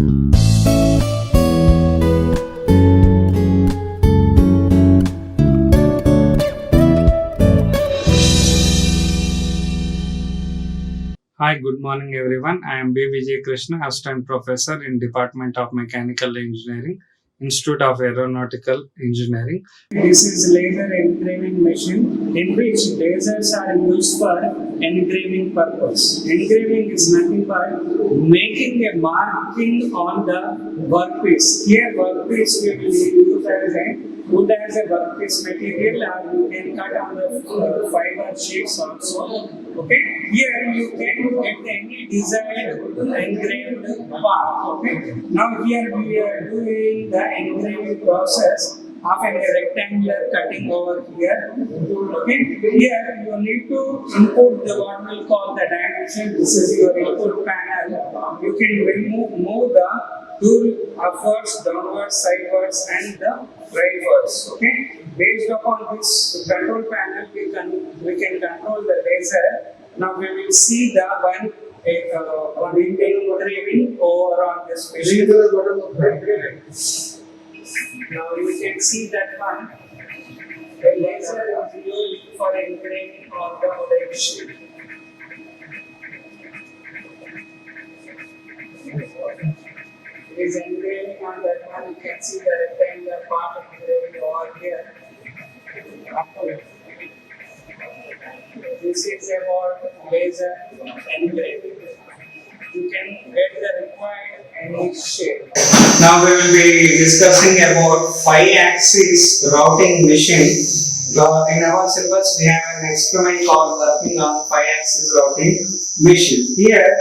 Hi, good morning everyone. I am Vijay Krishna, Assistant Professor in Department of Mechanical Engineering, Institute of Aeronautical Engineering. This is laser engraving machine in which lasers are used for engraving purpose. Engraving is nothing but making a marking on the workpiece. Here workpiece we will use as a wood as a workpiece material, or you can cut on the fiber sheets also. Okay, here you can get any desired engraved part. Okay, now here we are doing the engraving process of a rectangular cutting over here. Okay, here you need to input the what we call the dimension. This is your input panel. You can move the tool upwards, downwards, sidewards, and the rightwards. Okay, based upon this control panel, we can control the laser. Now we will see the one engraving over on this machine. Now you can see that one. The laser is used for engraving on the machine. It is engraving on that one. You can see the rectangular part of engraving over here. This is about laser engraving. You can get the required any shape. Now we will be discussing about 5-axis routing machine. In our syllabus, we have an experiment called working on 5-axis routing machine. Here,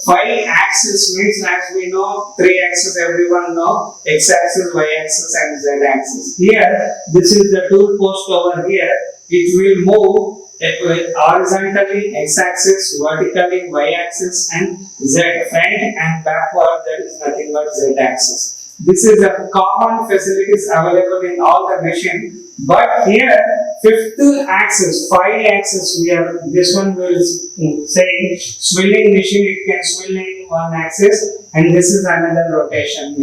5-axis means, as we know, 3 axis everyone know, x-axis, y-axis and z-axis. Here, this is the tool post over here. It will move horizontally x-axis, vertically y-axis and z, front and backward, that is nothing but z-axis. This is a common facilities available in all the machine. But here, 5th axis, 5-axis, this one will say swirling machine, it can swill in one axis, and this is another rotation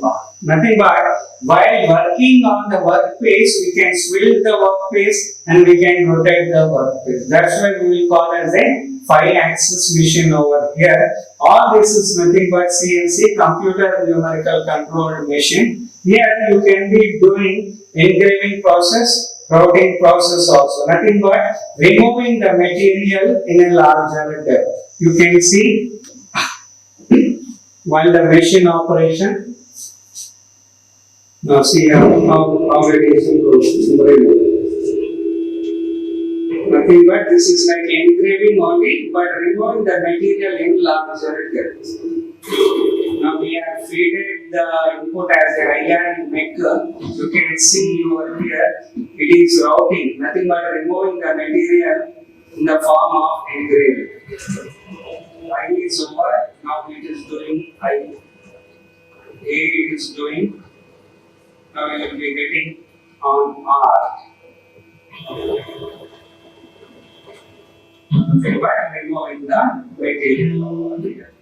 part. Nothing but while working on the workpiece, we can swivel the workpiece and we can rotate the workpiece. That's why we will call as a 5-axis machine over here. All this is nothing but CNC, computer numerical controlled machine. Here you can be doing engraving process, routing process also. Nothing but removing the material in a larger depth. You can see while the machine operation. Now see how it is removed. Nothing but this is like engraving only, but removing the material in larger depth. Now we have feeded the input as a IARE maker. You can see over here, it is routing, nothing but removing the material in the form of engraving. I is over, now it is doing I. A it is doing. Now we will be getting on R. Okay, but removing the material over here.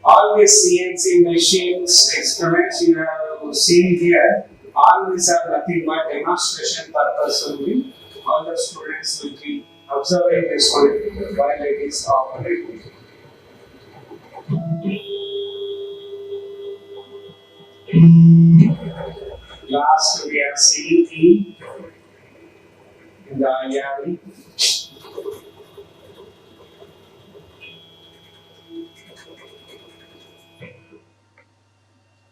All these CNC machines experiments you have seen here, all these are nothing but demonstration purpose only. All the students will be observing this one while it is operating. Last we have seen E in the IARE.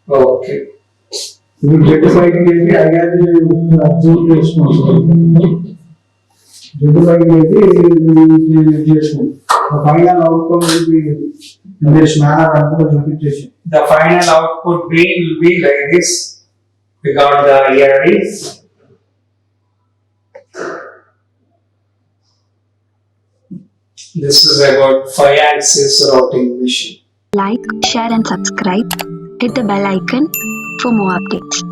Okay. Certified maybe IARE observation also. Certified maybe the final outcome will be in this manner and the The final output will be like this. We got the IARE. This is about 5-axis routing machine. Like, share and subscribe. Hit the bell icon for more updates.